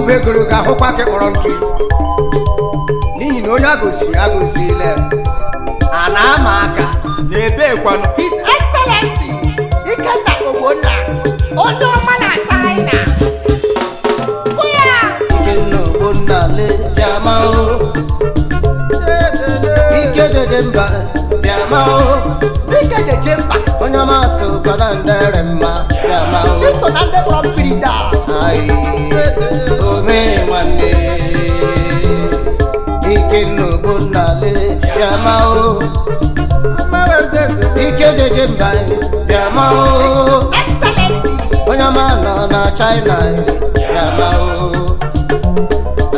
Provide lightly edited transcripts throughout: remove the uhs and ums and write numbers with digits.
bube goro ga hụkwa ke kpọrọ nkiri n'ihi na onye agozile a na-ama aka n'ebe kwanu His Excellency Ikenna Ogbonna onye ọma na China. Kwụya! Ikenna Ogbonna le bịama o Ike jeje mba bịama o Ike jeje mba onye ọma sokwa na ndere mma bịama o iso na ndị kpọrọ mmiri daa. Ai ome nwanne Ikenna Ogbonna le bịama o Ike jeje mba bịama o Excellency onye ọma nọ na China bịama o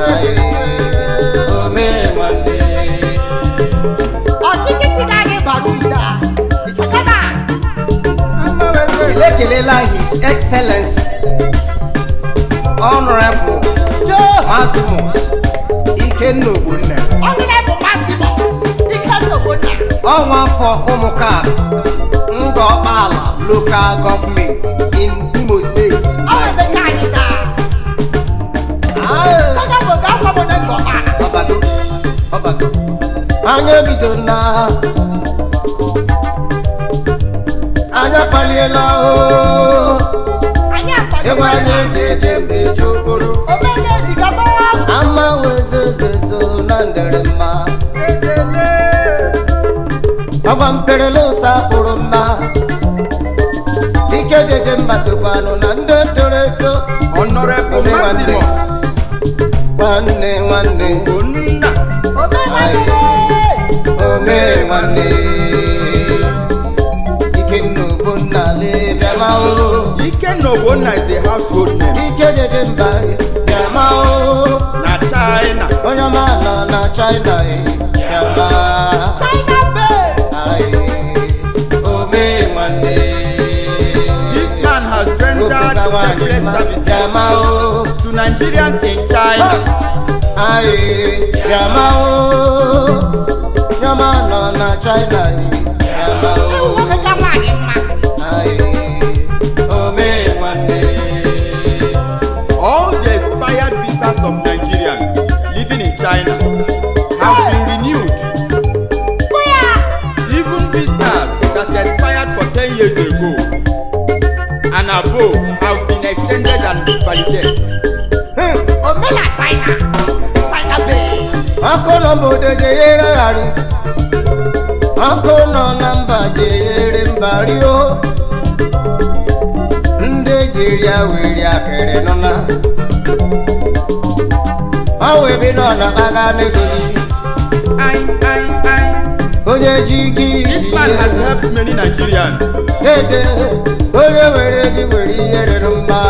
Ai ome nwanne ọchịchị tiga gị bara uru daa. Isakana Elekelela His Excellency Honorable Maximus Ikenna Ogbonna Honorable Maximus Ikenna Ogbonna ọnwa afọ ụmụka Ngọkpala Local Government in Imo State. ọ ebe ka anyị daa. Saka bụ ga akwa bụ na Ngọkpala. Ọbago anya ebido na anya kpaliela o Anyị egwu akpaliela. anya ejeje mgbe eji okporo Omele diga gbawa. ama wezezezo na ndere mma ọgwa mperele ụsa pụrụ nna Ike jeje mba sokwanụ na ndị toro eto Honorable Ome nwanne. Maximus nwanne Ogbonna Omele. ome nwanne Ikenna Ogbonna le bịama o Ikenna Ogbonna is a household name Ike jeje mba bịama o na China. onye ọma nọ na China bịama China Bay. Ai ome nwanne This man has rendered selfless services bịama o to Nigerians in China. Ai bịama o onye ọma nọ na China bịama Ịwụ o nwoke ka nwaanyị mma. Ai ome nwanne All the expired visas of Nigerians living in China have been renewed. Kwụya! Even visas that expired for 10 years ago and above have been extended and validated. Omela China. China Bay. ọkụ nọ mbodo jeyere ghari ọkụ nọ na mba jeyere mba rio ndị jiria were akịrị nọ na ọwụ ebe nọ na agha n'egozi onye ji gị This man has helped many Nigerians dede onye were gị were ihe rere mba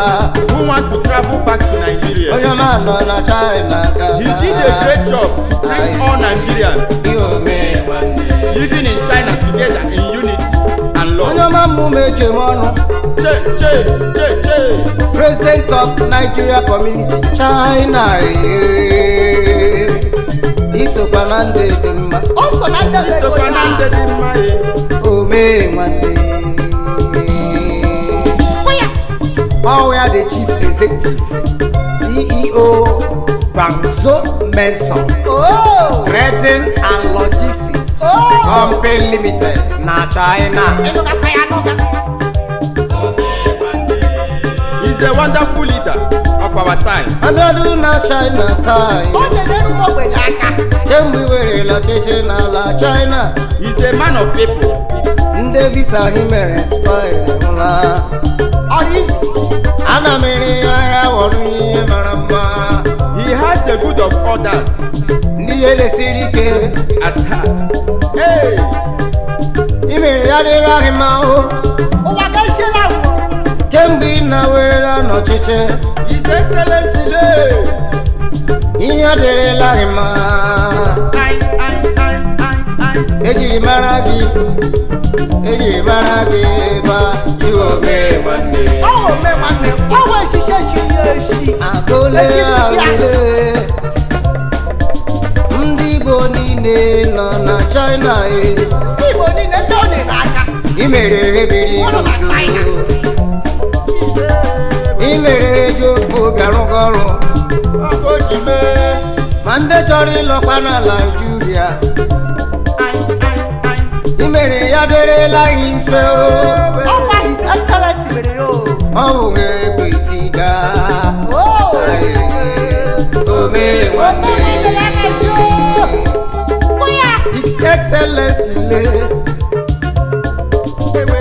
who want to travel back to Nigeria. onye ma nọ na China He did a great job to bring all Nigerians living in China together in unity and onye love. ma mmụ meche m ọnụ Che, che, che, che. President of Nigeria Community China isokwa na ndị dị mma O so na ndị ego Isokwa na ndị dị mma ya. ome nwanne Kwụya! ọwụya the chief executive CEO Guangzhou Maison Oh! Trading and Logistics Oh! Company Limited na China Ịnụgakwa ya n'ụga. He's a wonderful leader of our time. abịadu na China taa Ọ na-enyere ụmụ ogbenye aka. kemgbe i werela ọchịchị n'ala China He's a man of people. ndị visa anyị mere expire nwụla Ọ dị izi. ana m ere ya ahịa wọrụ ihe mara mma He has the good of others ndị ihe lesiri ike at heart. Hey, i mere ya dịrị anyị mma o Ụwa ga-esiela nwụ. kemgbe ị na-werela n'ọchịchị His Excellency Lay. ihe adịrịla anyị mma ejiri mara gị ba iome nwanne Ọ wụ ome nwanne. Ọ wụ eshishi eshiri ya eshi. agụle agụle ndị Igbo niile nọ na China Ndị Igbo niile ndị ọ na-ere aka. i mere ebiri Ụlọ na China. i mere eji ofu bịarụga ọrụ ji mee. ma ndị chọrọ ịlọkwa na Naịjirịa imere ya dịrịla gị mfe o ọkwa his excellency mere ya o. ọ bụghị egbe tiga Oh. omee nwanne Omee ya na-eji o. Kwụya. His Excellency le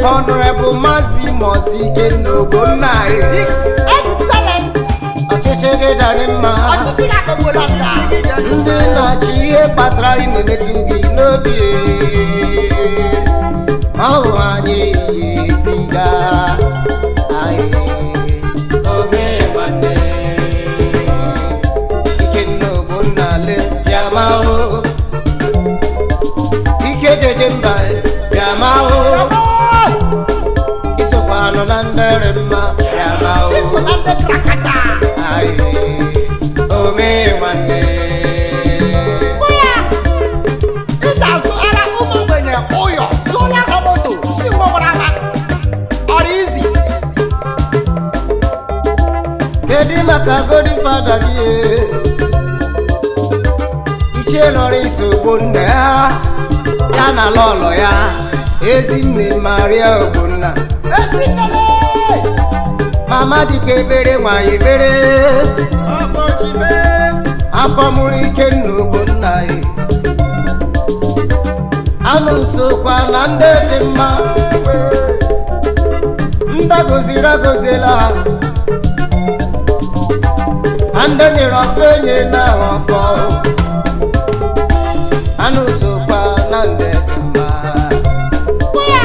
Honorable Mazimus Ikenna Ogbonnaya His excellency. ọchịchị gị dara mma Ọchịchị ga-akọgbuola nda. ndị na-achị ihe gbasara gị na-emetụ gị n'obi ahụ anyị yi tiga omee nwanne Ikenna Ogbonnaya bịa ma o ike jeje mba bịa ma o isokwa nọ na ndere mma bịa ma o Iso na ndị krakata. omee nwanne Kwụya. Ị ga-azụ ara ụmụ ogbenye ụyọ zụọla ha moto si mgbọgbara ha. Ọrụ izi. kedu maka Golden Fada gị Ichie Lawrence Ogbonna ya na lọlọ ya Ezinne Maria Ogbonna Ezi nnele. mama dịka ebere nwanyị ebere Ọkpọ ji mee. afọ mụrụ Ikenna Ogbonnaya anụ sokwa na ndị dị mma ndị goziri agozila ndị nyere ọfọ enye na ọfọ anụ sokwa na ndị dị mma Kwụya.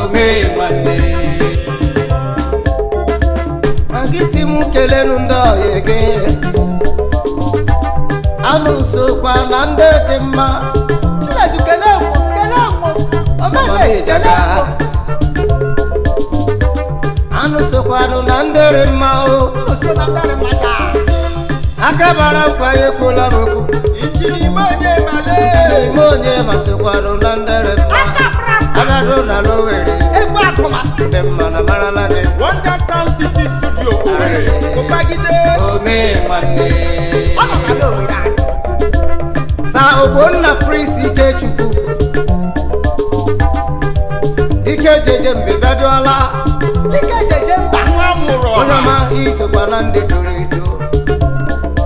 omee nwanne gị si m kelenu ndị ọhịa gị anụ sokwa na ndị dị mma Chinedu kelee nwo, kelee nwo. Omele kelee nwo. anụ sokwanụ na ndị dị mma o Unu so na ndị mmadụ. aka bara nkwa ya ekwuola m okwu Injin ime onye male. ime onye ma sokwanụ na ndị dị mma Aka kpara mkpa. agado na n'Owerri Egwu akụma. dị mma na marala gị Wonder Sound City Studio Owerri. Ụbagide. omee nwanne Ọ nọ na Owerri anyị. Sa Ogbonna Prince Ikechukwu ike jeje mbe bịaduola Ike jeje mba. Nwa mụrụ onye ọha. ọma isokwa na ndị toro eto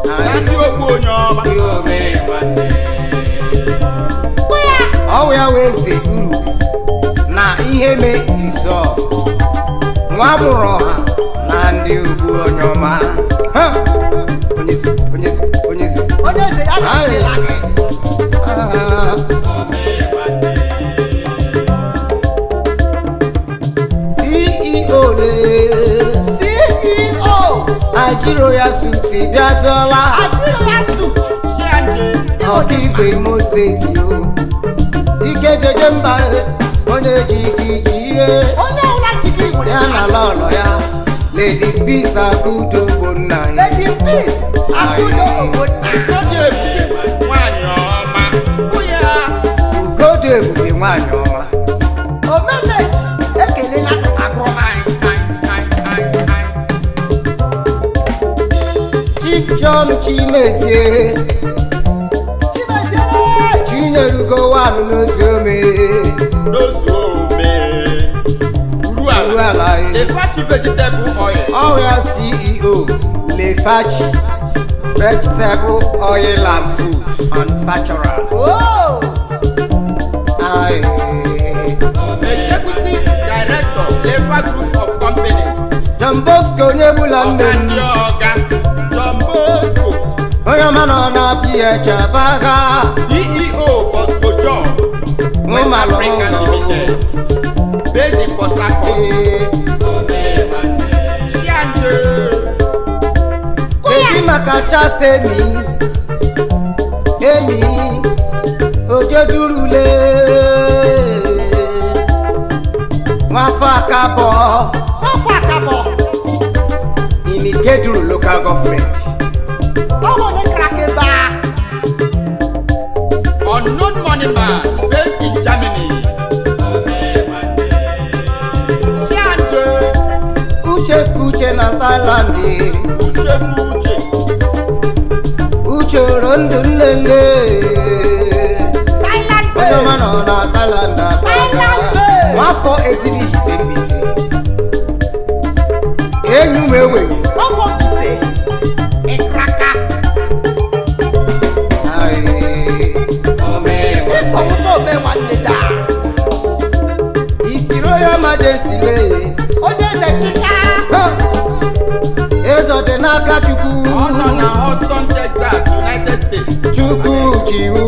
Na ndị ogbu onye ọma. omee nwanne Kwụya. ọwụ ya wee zeguru na ihe me izọ nwa mụrụ ọha na ndị ugwu onye ọma Ha! onyezi onyezi onyezi Onye eze ya na-esila gị. Ah. CEO le CEO. Ajiro ya suti bịatụọla Asịrị ya su. ọkaikpe Imo steeti o ike jeje mba onye ji ike iji ihe Onye ọbụla ji gị nwere ya na lọlọ ya Lady Peace Akudo Ogbonnaya Lady Peace. Akudo Ogbonna. Oge ebube. Nwanyị ọma. Kwụya. Ugodo Ebube nwanyị ọma Omele ekelela agụrụma. Chief John Chimezie Chimeziere. Chinyerugo wanụ n'Oziome N'ozu ome. Uru Uru ala. ala ya Efachi vegetable oil. ọrịa CEO Lefachi Vegetable Oil and Food Manufacturer Oh. Aye. Executive Director, Lefa Group of Companies. John Bosco onye bụla nne Ọga m ndị ọga. John Bosco. onye ọma nọ na Piachabaga CEO, Bosco John. West Ụmalụ African ụlọ. Limited. Based in Port Harcourt. Chianje. Kedu maka Chasemi Emi Ojedurule nwafọ akabọ Ọkwa akabọ. in Ikeduru local government Ọ bụ onye kara aka ebe a. Unknown money man. Based in Germany. Chianje. uche ka uche na Thailand Uche bụ uche. choro ndụ nnele Thailand onye base. ọma nọ na Thailand nwafọ eziri ite mbise enyi m ewenye Ọkọ Mbise. Ịkraka. Ịsọpụta ome nwanne daa. isi Royal Majesty lee Onye eze chika. eze dị n'aka Chukwu Ọ nọ na Houston, Texas, United States. Chukwu jiwu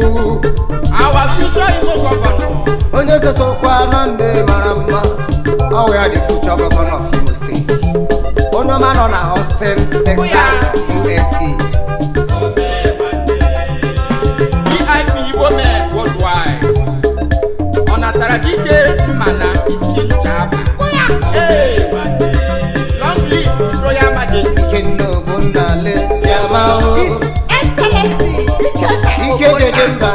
Our future Igbo governor. onye sesokwa na ndị mara mma ọwụ ya dị future governor of Imo State onye ọma nọ na Austin, Texas, USA. VIP Igbo men worldwide. Ọ natara dike mma na isi nchaba. Hey, long live His Royal Majesty. Ikenna Ogbonnale bịama o His Excellency Ikenna ike jeje mba